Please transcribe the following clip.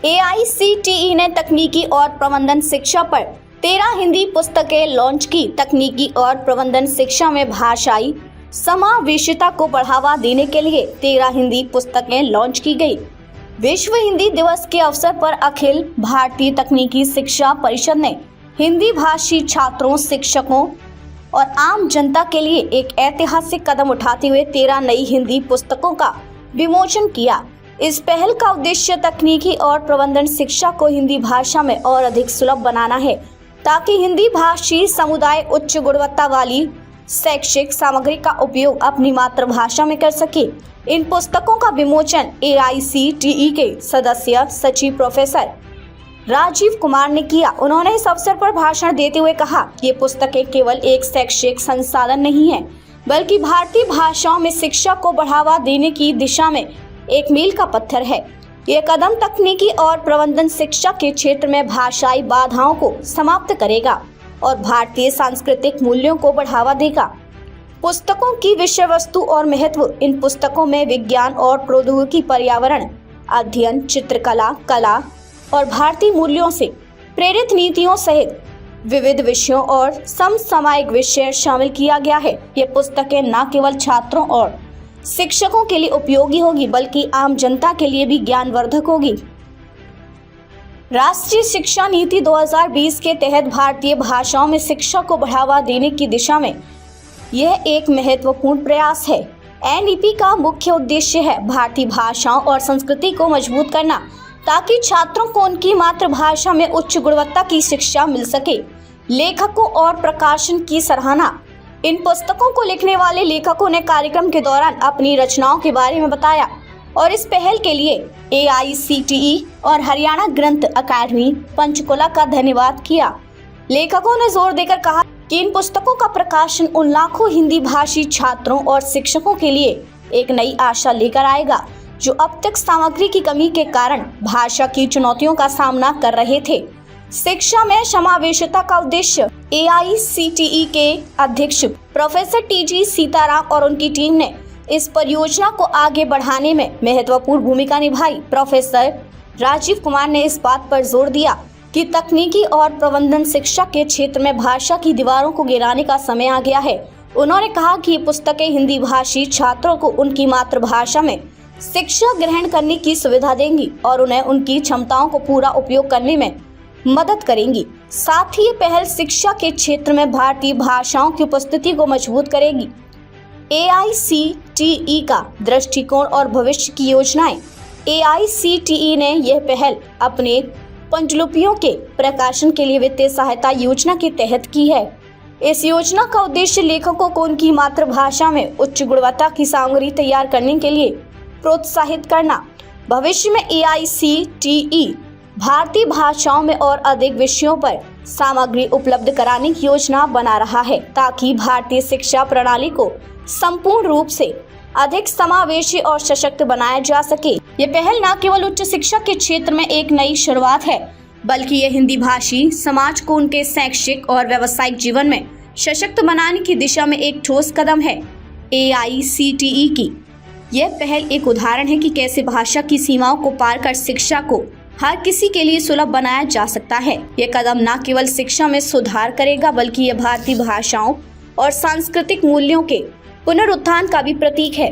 AICTE ने तकनीकी और प्रबंधन शिक्षा पर 13 हिंदी पुस्तकें लॉन्च की। तकनीकी और प्रबंधन शिक्षा में भाषाई समावेशिता को बढ़ावा देने के लिए 13 हिंदी पुस्तकें लॉन्च की गई। विश्व हिंदी दिवस के अवसर पर अखिल भारतीय तकनीकी शिक्षा परिषद ने हिंदी भाषी छात्रों, शिक्षकों और आम जनता के लिए एक ऐतिहासिक कदम उठाते हुए 13 नई हिंदी पुस्तकों का विमोचन किया। इस पहल का उद्देश्य तकनीकी और प्रबंधन शिक्षा को हिंदी भाषा में और अधिक सुलभ बनाना है, ताकि हिंदी भाषी समुदाय उच्च गुणवत्ता वाली शैक्षिक सामग्री का उपयोग अपनी मातृभाषा में कर सके। इन पुस्तकों का विमोचन AICTE के सदस्य सचिव प्रोफेसर राजीव कुमार ने किया। उन्होंने इस अवसर पर भाषण देते हुए कहा, ये पुस्तकें केवल एक शैक्षिक संसाधन नहीं है, बल्कि भारतीय भाषाओं में शिक्षा को बढ़ावा देने की दिशा में एक मील का पत्थर है। ये कदम तकनीकी और प्रबंधन शिक्षा के क्षेत्र में भाषाई बाधाओं को समाप्त करेगा और भारतीय सांस्कृतिक मूल्यों को बढ़ावा देगा। पुस्तकों की विषय वस्तु और महत्व। इन पुस्तकों में विज्ञान और प्रौद्योगिकी, पर्यावरण अध्ययन, चित्रकला, कला और भारतीय मूल्यों से प्रेरित नीतियों सहित विविध विषयों और समसामयिक विषय शामिल किया गया है। ये पुस्तकें न केवल छात्रों और शिक्षकों के लिए उपयोगी होगी, बल्कि आम जनता के लिए भी ज्ञानवर्धक होगी। राष्ट्रीय शिक्षा नीति 2020 के तहत भारतीय भाषाओं में शिक्षा को बढ़ावा देने की दिशा में यह एक महत्वपूर्ण प्रयास है। NEP का मुख्य उद्देश्य है भारतीय भाषाओं और संस्कृति को मजबूत करना, ताकि छात्रों को उनकी मातृभाषा में उच्च गुणवत्ता की शिक्षा मिल सके। लेखकों और प्रकाशन की सराहना। इन पुस्तकों को लिखने वाले लेखकों ने कार्यक्रम के दौरान अपनी रचनाओं के बारे में बताया और इस पहल के लिए AICTE और हरियाणा ग्रंथ अकादमी पंचकुला का धन्यवाद किया। लेखकों ने जोर देकर कहा कि इन पुस्तकों का प्रकाशन उन लाखों हिंदी भाषी छात्रों और शिक्षकों के लिए एक नई आशा लेकर आएगा, जो अब तक सामग्री की कमी के कारण भाषा की चुनौतियों का सामना कर रहे थे। शिक्षा में समावेशिता का उद्देश्य। AICTE के अध्यक्ष प्रोफेसर TG सीताराम और उनकी टीम ने इस परियोजना को आगे बढ़ाने में महत्वपूर्ण भूमिका निभाई। प्रोफेसर राजीव कुमार ने इस बात पर जोर दिया कि तकनीकी और प्रबंधन शिक्षा के क्षेत्र में भाषा की दीवारों को गिराने का समय आ गया है। उन्होंने कहा कि ये पुस्तकें हिंदी भाषी छात्रों को उनकी मातृभाषा में शिक्षा ग्रहण करने की सुविधा देंगी और उन्हें उनकी क्षमताओं को पूरा उपयोग करने में मदद करेंगी। साथ ही ये पहल शिक्षा के क्षेत्र में भारतीय भाषाओं की उपस्थिति को मजबूत करेगी। AICTE का दृष्टिकोण और भविष्य की योजनाएं। AICTE ने यह पहल अपने पांडुलिपियों के प्रकाशन के लिए वित्तीय सहायता योजना के तहत की है। इस योजना का उद्देश्य लेखकों को उनकी मातृभाषा में उच्च गुणवत्ता की सामग्री तैयार करने के लिए प्रोत्साहित करना। भविष्य में AICTE भारतीय भाषाओं में और अधिक विषयों पर सामग्री उपलब्ध कराने की योजना बना रहा है, ताकि भारतीय शिक्षा प्रणाली को संपूर्ण रूप से अधिक समावेशी और सशक्त बनाया जा सके। ये पहल न केवल उच्च शिक्षा के क्षेत्र में एक नई शुरुआत है, बल्कि ये हिंदी भाषी समाज को उनके शैक्षिक और व्यावसायिक जीवन में सशक्त बनाने की दिशा में एक ठोस कदम है। AICTE की यह पहल एक उदाहरण है कि कैसे भाषा की सीमाओं को पार कर शिक्षा को हर किसी के लिए सुलभ बनाया जा सकता है। ये कदम न केवल शिक्षा में सुधार करेगा, बल्कि यह भारतीय भाषाओं और सांस्कृतिक मूल्यों के पुनरुत्थान का भी प्रतीक है।